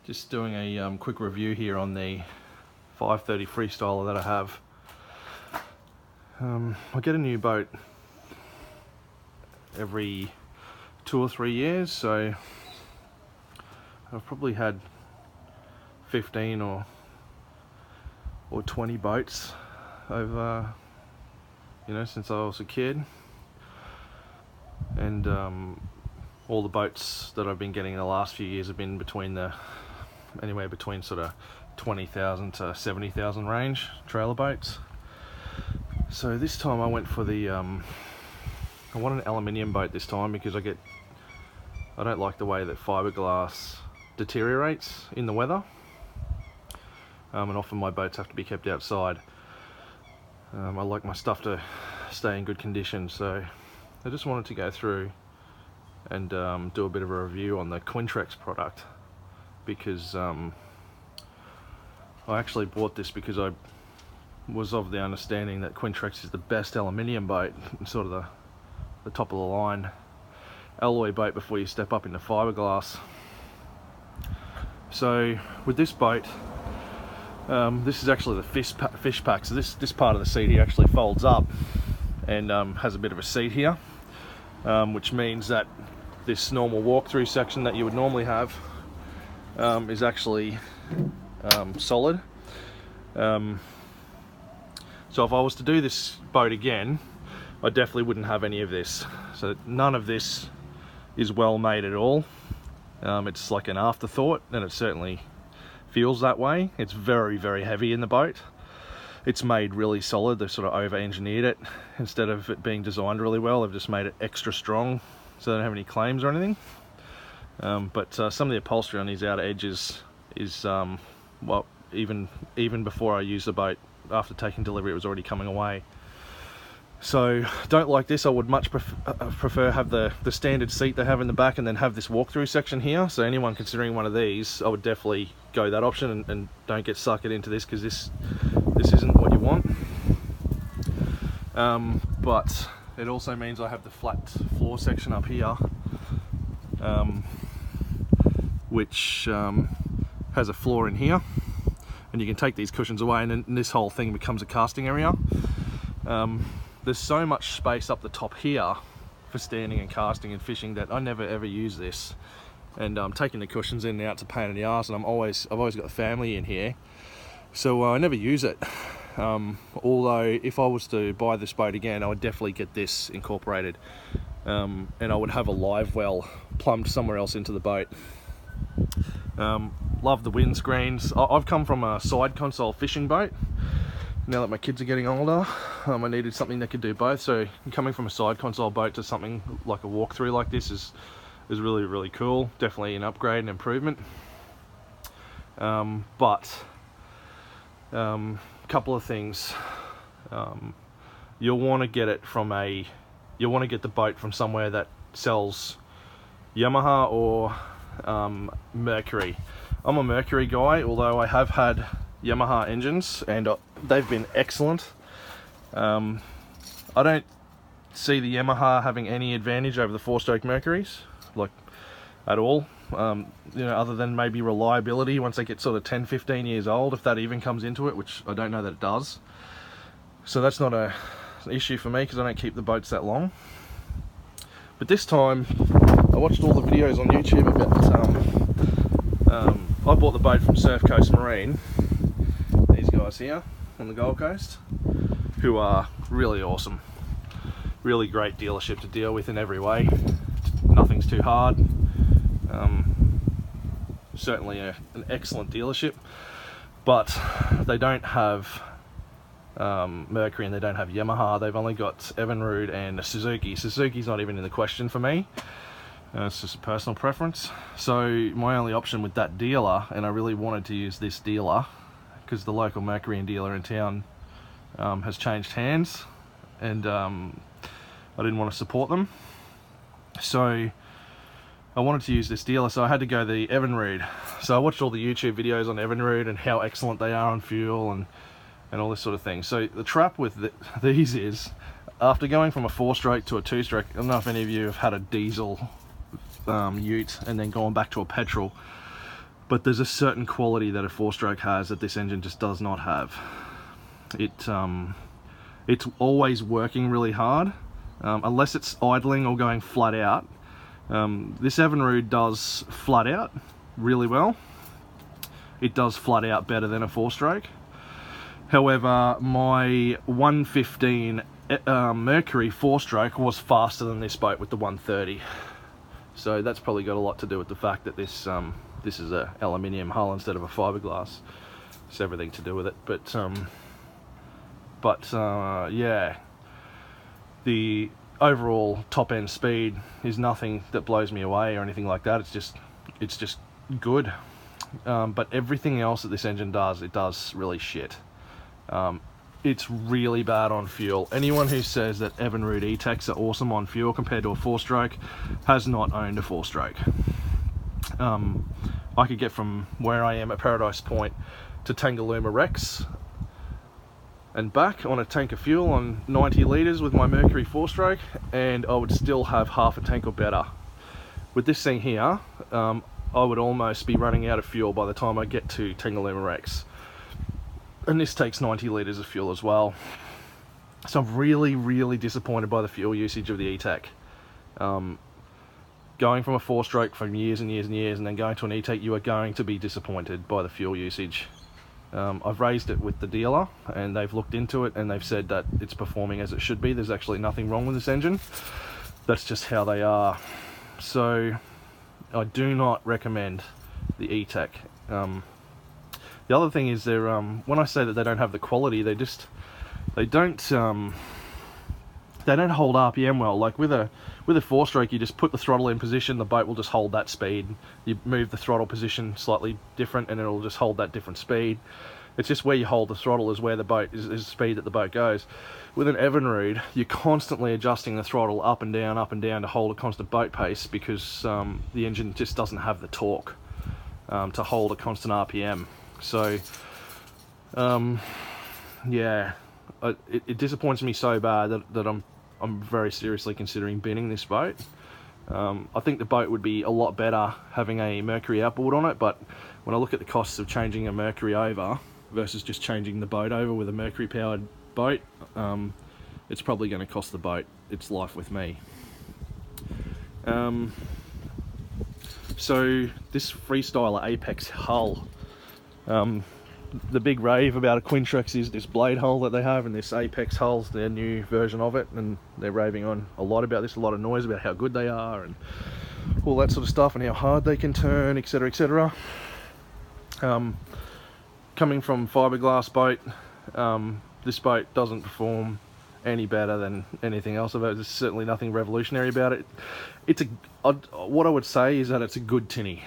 Just doing a quick review here on the 530 Freestyler that I have. I get a new boat every 2 or 3 years, so I've probably had 15 or 20 boats over, since I was a kid. And all the boats that I've been getting in the last few years have been anywhere between sort of 20,000 to 70,000 range trailer boats. So this time I went for the I want an aluminium boat this time, because I don't like the way that fiberglass deteriorates in the weather, and often my boats have to be kept outside. I like my stuff to stay in good condition, so I just wanted to go through and do a bit of a review on the Quintrex product, because I actually bought this because I was of the understanding that Quintrex is the best aluminium boat, sort of the top of the line alloy boat before you step up into fiberglass. So with this boat, this is actually the fish pack. So this part of the seat here actually folds up and has a bit of a seat here, which means that this normal walk-through section that you would normally have is actually solid. So if I was to do this boat again, I definitely wouldn't have any of this. So none of this is well made at all. It's like an afterthought, and it certainly feels that way. It's very, very heavy in the boat. It's made really solid. They've sort of over-engineered it. Instead of it being designed really well, they've just made it extra strong, so they don't have any claims or anything. But some of the upholstery on these outer edges is, well, even before I used the boat, after taking delivery, it was already coming away. So don't like this. I would much prefer have the standard seat they have in the back, and then have this walk-through section here. So anyone considering one of these, I would definitely go that option, and don't get suckered into this, because this isn't what you want. But it also means I have the flat floor section up here, which has a floor in here, and you can take these cushions away, and then this whole thing becomes a casting area. There's so much space up the top here for standing and casting and fishing that I never ever use this. And taking the cushions in and out, it's a pain in the arse, and I've always got the family in here, so I never use it. Although if I was to buy this boat again, I would definitely get this incorporated, and I would have a live well plumbed somewhere else into the boat. Love the windscreens. I've come from a side console fishing boat. Now that my kids are getting older, I needed something that could do both. So coming from a side console boat to something like a walkthrough like this is really, really cool. Definitely an upgrade and improvement. But couple of things. You'll want to get the boat from somewhere that sells Yamaha or Mercury. I'm a Mercury guy, although I have had Yamaha engines and they've been excellent. I don't see the Yamaha having any advantage over the 4-stroke Mercuries, like, at all. Other than maybe reliability once they get sort of 10-15 years old, if that even comes into it, which I don't know that it does. So that's not an issue for me, because I don't keep the boats that long. But this time I watched all the videos on YouTube about I bought the boat from Surf Coast Marine, these guys here on the Gold Coast, who are really awesome. Really great dealership to deal with in every way. Nothing's too hard. Certainly an excellent dealership, but they don't have Mercury and they don't have Yamaha. They've only got Evinrude and Suzuki. Suzuki's not even in the question for me. It's just a personal preference. So my only option with that dealer, and I really wanted to use this dealer because the local Mercury dealer in town has changed hands, and I didn't want to support them, so I wanted to use this dealer, so I had to go the Evinrude. So I watched all the YouTube videos on Evinrude and how excellent they are on fuel and all this sort of thing. So the trap with these is, after going from a 4-stroke to a 2-stroke, I don't know if any of you have had a diesel ute and then gone back to a petrol, but there's a certain quality that a 4-stroke has that this engine just does not have. It's always working really hard, unless it's idling or going flat out. This Evinrude does flat out really well. It does flat out better than a 4-stroke. However, my 115 Mercury 4-stroke was faster than this boat with the 130. So that's probably got a lot to do with the fact that this is a aluminium hull instead of a fiberglass. It's everything to do with it. But yeah, the overall top end speed is nothing that blows me away or anything like that. It's just good. But everything else that this engine does, it does really shit. It's really bad on fuel. Anyone who says that Evinrude E-Techs are awesome on fuel compared to a 4-stroke has not owned a 4-stroke. I could get from where I am at Paradise Point to Tangalooma Rex and back on a tank of fuel on 90 litres with my Mercury 4-stroke, and I would still have half a tank or better. With this thing here, I would almost be running out of fuel by the time I get to Tangalooma Rex. And this takes 90 litres of fuel as well. So I'm really disappointed by the fuel usage of the E-Tech. Going from a 4-stroke for years and years and years and then going to an E-Tech, you are going to be disappointed by the fuel usage. I've raised it with the dealer and they've looked into it and they've said that it's performing as it should be. There's actually nothing wrong with this engine. That's just how they are. So I do not recommend the E-Tech. The other thing is they're when I say that they don't have the quality, they don't hold RPM well. Like with a 4-stroke, you just put the throttle in position, the boat will just hold that speed. You move the throttle position slightly different and it'll just hold that different speed. It's just where you hold the throttle is where the boat is the speed that the boat goes. With an Evinrude, you're constantly adjusting the throttle up and down to hold a constant boat pace, because the engine just doesn't have the torque to hold a constant RPM. So yeah, it disappoints me so bad that I'm very seriously considering binning this boat. I think the boat would be a lot better having a Mercury outboard on it, but when I look at the costs of changing a Mercury over versus just changing the boat over with a Mercury powered boat, it's probably going to cost the boat its life with me. So this Freestyler Apex hull, the big rave about a Quintrex is this blade hull that they have, and this Apex hull's their new version of it, and they're raving on a lot about this, a lot of noise about how good they are and all that sort of stuff and how hard they can turn, etc, etc. Coming from fiberglass boat, this boat doesn't perform any better than anything else about it. There's certainly nothing revolutionary about it. What I would say is that it's a good tinny.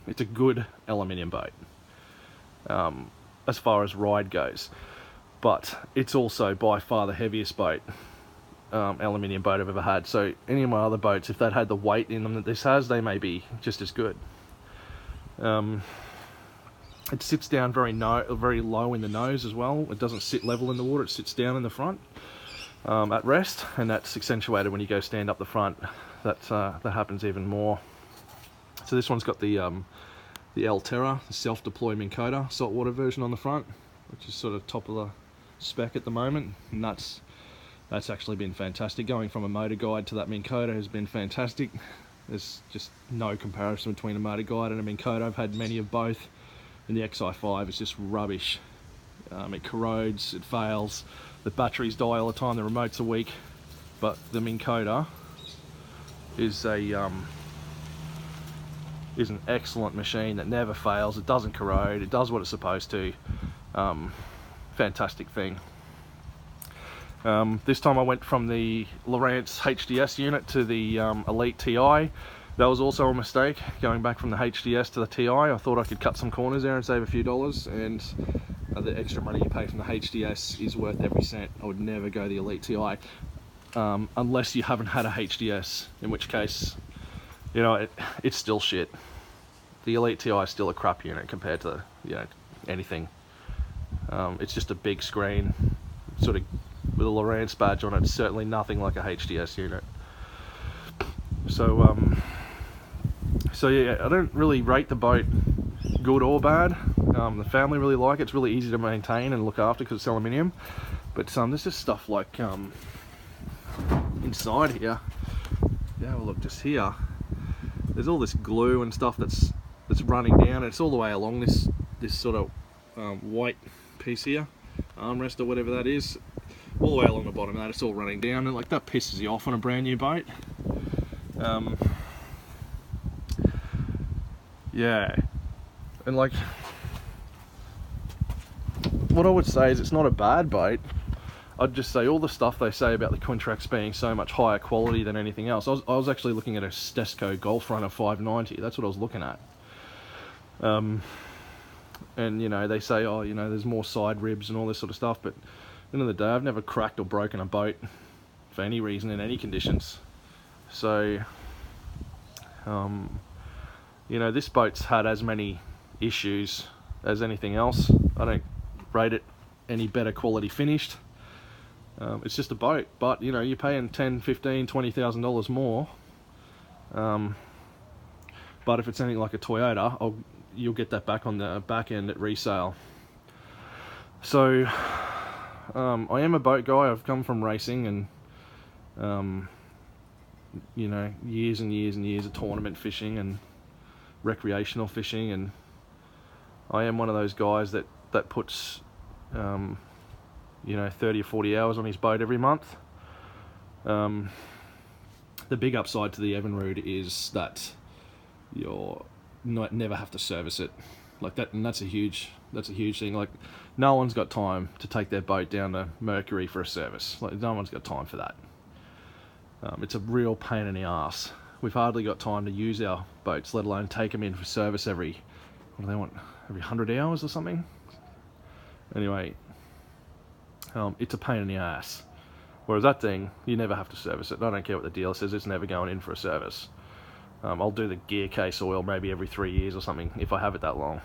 It's a good aluminium boat, as far as ride goes, but it's also by far the heaviest boat, aluminium boat I've ever had. So any of my other boats, if they'd had the weight in them that this has, they may be just as good. It sits down very low in the nose as well. It doesn't sit level in the water, it sits down in the front at rest, and that's accentuated when you go stand up the front. That happens even more. So this one's got the Alterra, the self-deploy Minn Kota saltwater version on the front, which is sort of top of the spec at the moment, and that's actually been fantastic. Going from a motor guide to that Minn Kota has been fantastic. There's just no comparison between a motor guide and a Minn Kota. I've had many of both, and the XI5 is just rubbish. It corrodes, it fails, the batteries die all the time, the remotes are weak, but the Minn Kota is an excellent machine that never fails. It doesn't corrode, it does what it's supposed to. Fantastic thing. This time I went from the Lowrance HDS unit to the Elite TI. That was also a mistake, going back from the HDS to the TI. I thought I could cut some corners there and save a few dollars, and the extra money you pay from the HDS is worth every cent. I would never go the Elite TI unless you haven't had a HDS, in which case, you know, it's still shit. The Elite TI is still a crap unit compared to, you know, anything. It's just a big screen, sort of with a Lowrance badge on it. It's certainly nothing like a HDS unit. So yeah, I don't really rate the boat good or bad. The family really like it. It's really easy to maintain and look after because it's aluminium. But there's just stuff like inside here. Yeah, well, look, just here. There's all this glue and stuff that's running down. It's all the way along this sort of white piece here, armrest or whatever that is. All the way along the bottom of that, it's all running down, and like that pisses you off on a brand new boat. Yeah, and like what I would say is it's not a bad boat. I'd just say all the stuff they say about the Quintrex being so much higher quality than anything else. I was actually looking at a Stesco Golf Runner 590. That's what I was looking at. And you know, they say, oh, you know, there's more side ribs and all this sort of stuff, but at the end of the day, I've never cracked or broken a boat for any reason in any conditions. So, you know, this boat's had as many issues as anything else. I don't rate it any better quality finished. It's just a boat, but you know, you're paying $10,000, $15,000, $20,000 more. But if it's anything like a Toyota, you'll get that back on the back end at resale. So I am a boat guy. I've come from racing and you know, years and years and years of tournament fishing and recreational fishing, and I am one of those guys that puts you know, 30 or 40 hours on his boat every month. The big upside to the Evinrude is that you're never have to service it like that, and that's a huge thing. Like, no one's got time to take their boat down to Mercury for a service. Like, no one's got time for that. It's a real pain in the ass. We've hardly got time to use our boats, let alone take them in for service every, what do they want, every 100 hours or something? Anyway, it's a pain in the ass. Whereas that thing, you never have to service it. I don't care what the dealer says, it's never going in for a service. I'll do the gear case oil maybe every 3 years or something, if I have it that long.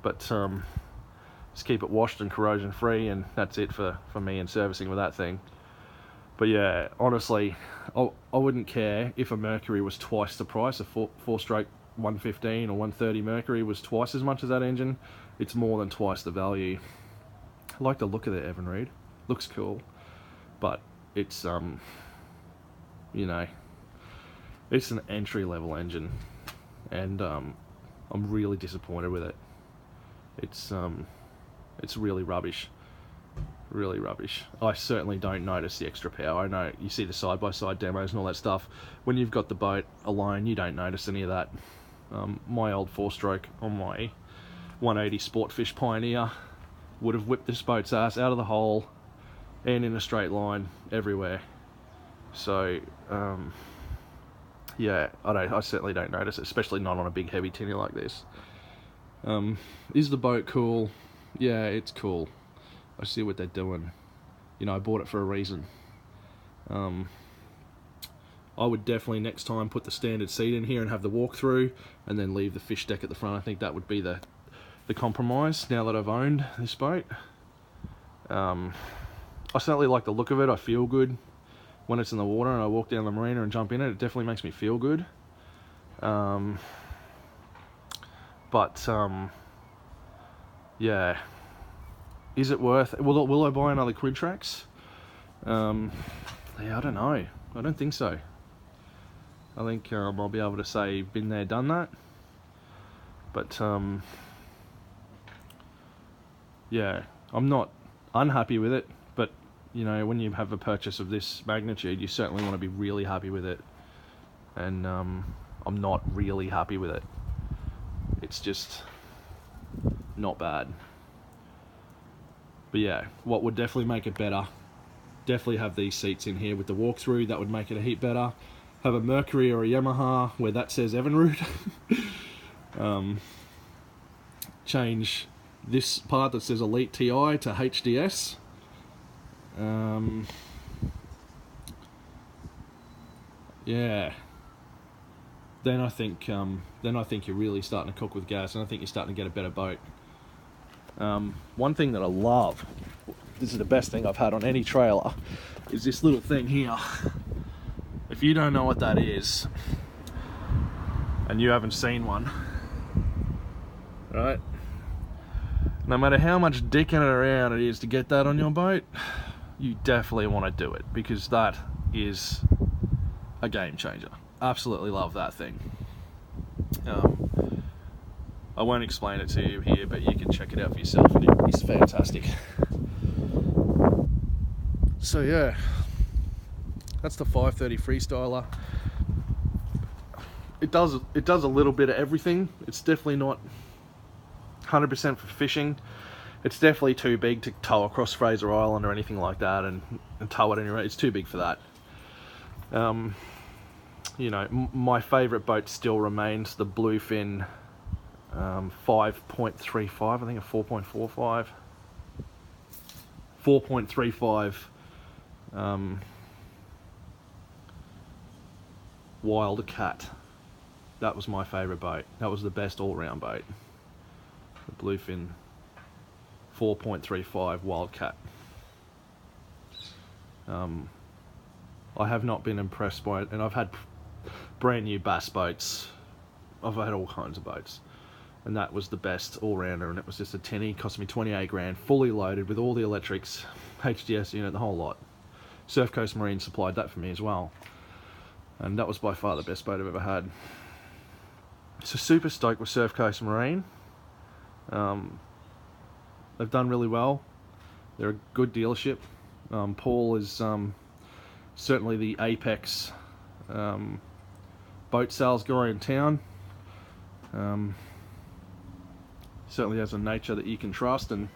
But just keep it washed and corrosion free, and that's it for me and servicing with that thing. But yeah, honestly, I wouldn't care if a Mercury was twice the price. A four-stroke 115 or 130 Mercury was twice as much as that engine. It's more than twice the value. I like the look of the Evinrude. Looks cool, but it's you know, it's an entry-level engine, and I'm really disappointed with it. It's really rubbish. Really rubbish. I certainly don't notice the extra power. I know you see the side-by-side demos and all that stuff. When you've got the boat alone, you don't notice any of that. My old four-stroke on my 180 Sportfish Pioneer would have whipped this boat's ass out of the hole and in a straight line everywhere. So yeah, I certainly don't notice it, especially not on a big heavy tinny like this. Is the boat cool? Yeah, it's cool. I see what they're doing. You know, I bought it for a reason. I would definitely next time put the standard seat in here and have the walkthrough, and then leave the fish deck at the front. I think that would be the compromise now that I've owned this boat. I certainly like the look of it. I feel good when it's in the water and I walk down the marina and jump in it. It definitely makes me feel good. But yeah, is it worth? Will I buy another Quintrex? Yeah, I don't know. I don't think so. I think I'll be able to say been there, done that. But yeah, I'm not unhappy with it. But you know, when you have a purchase of this magnitude, you certainly want to be really happy with it. And I'm not really happy with it. It's just not bad. But yeah, what would definitely make it better, definitely have these seats in here with the walkthrough. That would make it a heap better. Have a Mercury or a Yamaha where that says Evinrude. Change this part that says Elite TI to HDS. Yeah. Then I think you're really starting to cook with gas, and I think you're starting to get a better boat. One thing that I love, this is the best thing I've had on any trailer, is this little thing here. If you don't know what that is, and you haven't seen one, right? No matter how much dicking it around it is to get that on your boat, you definitely want to do it, because that is a game changer. Absolutely love that thing. I won't explain it to you here, but you can check it out for yourself. It's fantastic. So yeah, that's the 530 Freestyler. It does a little bit of everything. It's definitely not 100% for fishing. It's definitely too big to tow across Fraser Island or anything like that, and tow it anywhere. It's too big for that. You know, my favourite boat still remains the Bluefin 5.35, I think a 4.45, 4.35 Wildcat. That was my favourite boat. That was the best all-round boat. The Bluefin 4.35 Wildcat. I have not been impressed by it, and I've had brand new bass boats. I've had all kinds of boats, and that was the best all-rounder, and it was just a tinny. Cost me 28 grand, fully loaded with all the electrics, HDS unit, the whole lot. Surf Coast Marine supplied that for me as well, and that was by far the best boat I've ever had. So super stoked with Surf Coast Marine. They've done really well. They're a good dealership. Paul is certainly the apex boat sales guy in town. Certainly has a nature that you can trust and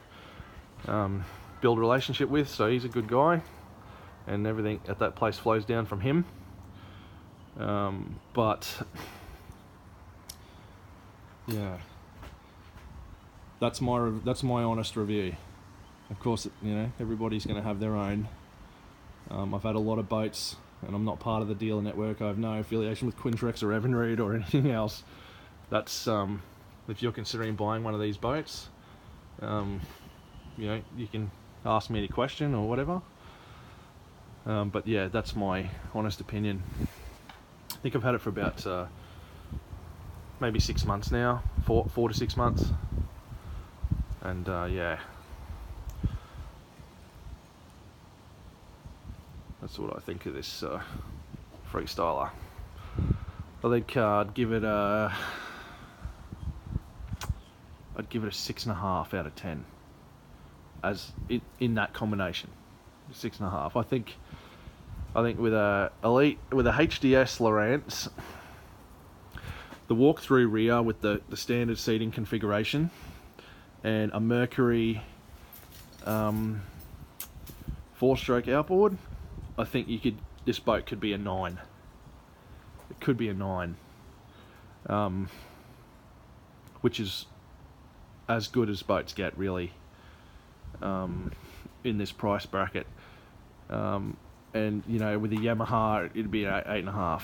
build a relationship with, so he's a good guy, and everything at that place flows down from him. But yeah, that's my honest review. Of course, you know, everybody's going to have their own. I've had a lot of boats, and I'm not part of the dealer network. I have no affiliation with Quintrex or Evinrude or anything else. That's if you're considering buying one of these boats, you know, you can ask me any question or whatever. But yeah, that's my honest opinion. I think I've had it for about maybe 6 months now, 4 to 6 months, and yeah, that's what I think of this Freestyler. I think I'd give it a 6.5 out of 10 as in that combination. 6.5. I think with a HDS Lowrance, the walk-through rear with the standard seating configuration, and a Mercury 4-stroke outboard, I think this boat could be a 9. It could be a 9, which is as good as boats get, really, in this price bracket. And you know, with the Yamaha, it'd be an 8.5.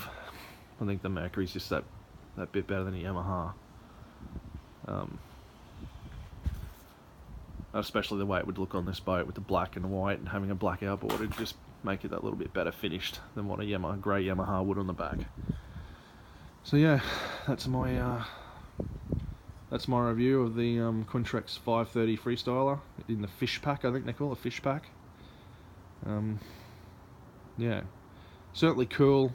I think the Mercury's just that bit better than the Yamaha. Especially the way it would look on this boat with the black and the white, and having a black outboard, it'd just make it that little bit better finished than what a grey Yamaha would on the back. So yeah, that's my review of the Quintrex 530 Freestyler in the fish pack. I think they call it a fish pack. Yeah, certainly cool.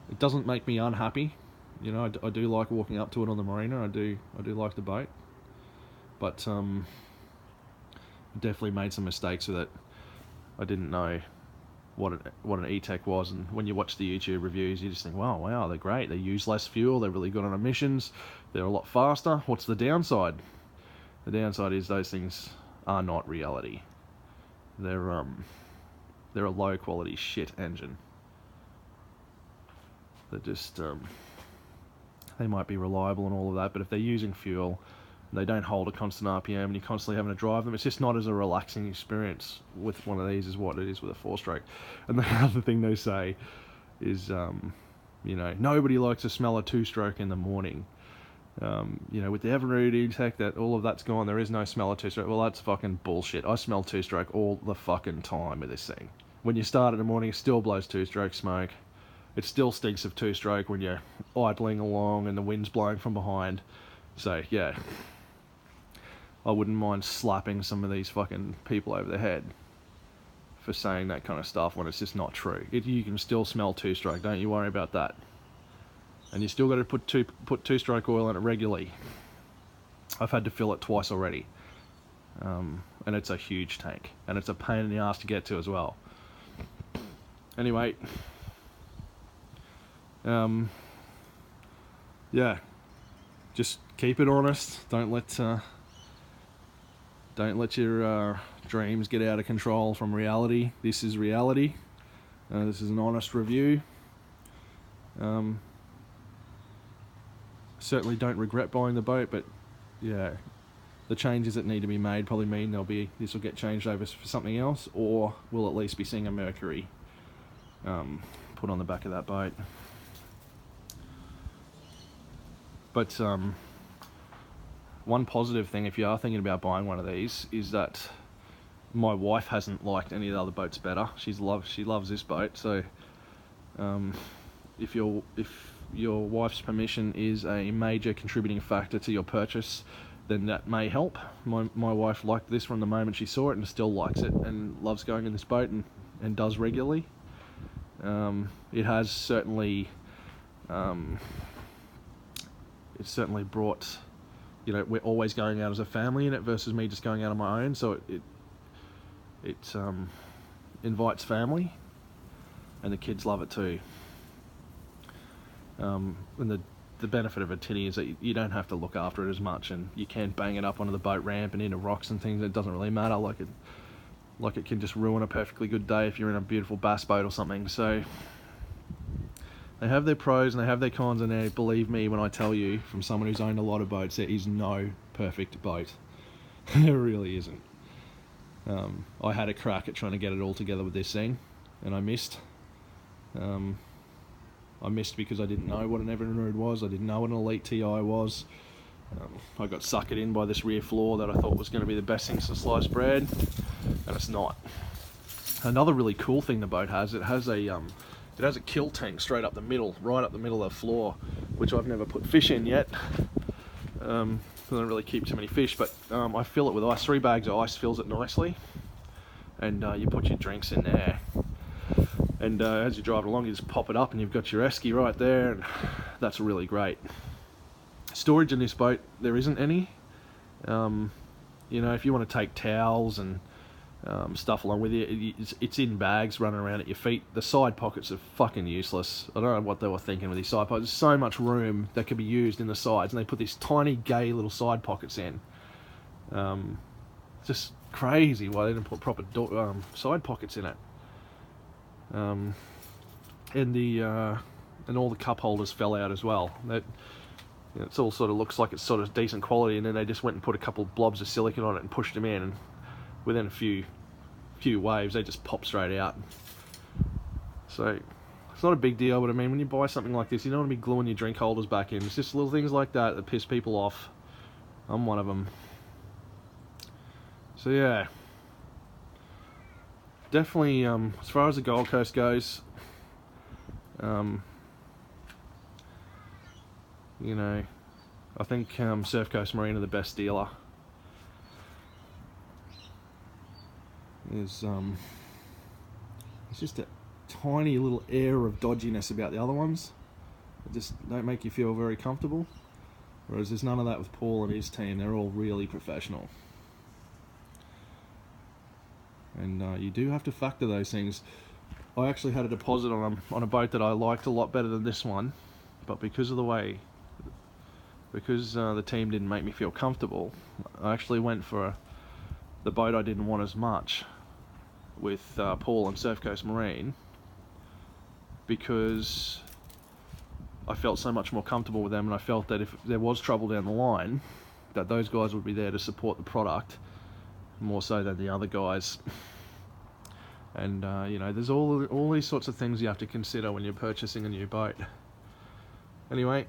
It doesn't make me unhappy. You know, I do like walking up to it on the marina. I do like the boat, but definitely made some mistakes with it. I didn't know what an E-Tech was, and when you watch the YouTube reviews, you just think, wow, they're great. They use less fuel. They're really good on emissions. They're a lot faster. What's the downside? The downside is those things are not reality. They're a low quality shit engine. They're just they might be reliable and all of that, but if they're using fuel, they don't hold a constant RPM, and you're constantly having to drive them, it's just not as a relaxing experience with one of these as what it is with a 4-stroke. And the other thing they say is, you know, nobody likes to smell a 2-stroke in the morning. You know, with the Evinrude E-Tech, that all of that's gone. There is no smell of 2-stroke. Well, that's fucking bullshit. I smell 2-stroke all the fucking time with this thing. When you start in the morning, it still blows 2-stroke smoke. It still stinks of 2-stroke when you're idling along and the wind's blowing from behind. So yeah, I wouldn't mind slapping some of these fucking people over the head for saying that kind of stuff when it's just not true. You can still smell two-stroke, don't you worry about that. And you still got to put two-stroke oil in it regularly. I've had to fill it twice already. And it's a huge tank, and it's a pain in the ass to get to as well. Anyway, yeah, just keep it honest. Don't let your dreams get out of control from reality. This is reality. This is an honest review. Certainly don't regret buying the boat, but yeah, the changes that need to be made probably mean this will get changed over for something else, or we'll at least be seeing a Mercury put on the back of that boat. But one positive thing, if you are thinking about buying one of these, is that my wife hasn't liked any of the other boats better. She loves this boat. So if your wife's permission is a major contributing factor to your purchase, then that may help. My wife liked this from the moment she saw it, and still likes it and loves going in this boat and does regularly. It has certainly brought, we're always going out as a family in it versus me just going out on my own, so it invites family, and the kids love it too. And the benefit of a tinny is that you don't have to look after it as much, and you can bang it up onto the boat ramp and into rocks and things. It doesn't really matter. Like it can just ruin a perfectly good day if you're in a beautiful bass boat or something. So they have their pros and they have their cons, and believe me when I tell you, from someone who's owned a lot of boats, there is no perfect boat. There really isn't. I had a crack at trying to get it all together with this thing, and I missed. I missed because I didn't know what an Evinrude was. I didn't know what an Elite TI was. I got suckered in by this rear floor that I thought was going to be the best thing since sliced bread, and it's not. Another really cool thing the boat has, it has a kill tank straight up the middle, right up the middle of the floor, which I've never put fish in yet. I don't really keep too many fish, but I fill it with ice. 3 bags of ice fills it nicely, and you put your drinks in there. And as you drive along, you just pop it up and you've got your esky right there, and that's really great. Storage in this boat, there isn't any. If you want to take towels and stuff along with you, it's in bags running around at your feet. The side pockets are fucking useless. I don't know what they were thinking with these side pockets. There's so much room that could be used in the sides, and they put these tiny gay little side pockets in. Just crazy why they didn't put proper side pockets in it. And all the cup holders fell out as well. It's all sort of looks like it's sort of decent quality, and then they just went and put a couple blobs of silicone on it and pushed them in, and within a few waves they just pop straight out. So it's not a big deal, but I mean, when you buy something like this, you don't want to be gluing your drink holders back in. It's just little things like that that piss people off. I'm one of them. So yeah, definitely as far as the Gold Coast goes, I think Surf Coast Marine are the best dealer. There's just a tiny little air of dodginess about the other ones. They just don't make you feel very comfortable. Whereas there's none of that with Paul and his team. They're all really professional. And you do have to factor those things. I actually had a deposit on a boat that I liked a lot better than this one, but because of the team didn't make me feel comfortable, I actually went for the boat I didn't want as much with Paul and Surf Coast Marine, because I felt so much more comfortable with them, and I felt that if there was trouble down the line, that those guys would be there to support the product more so than the other guys. And there's all these sorts of things you have to consider when you're purchasing a new boat. Anyway,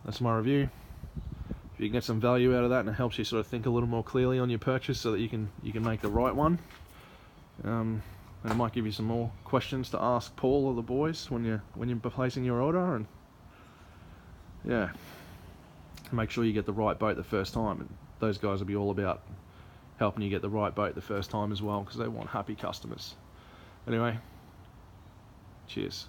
that's my review. If you can get some value out of that and it helps you sort of think a little more clearly on your purchase so that you can make the right one, and it might give you some more questions to ask Paul or the boys when you're placing your order. And yeah, make sure you get the right boat the first time, and those guys will be all about helping you get the right boat the first time as well, because they want happy customers. Anyway, cheers.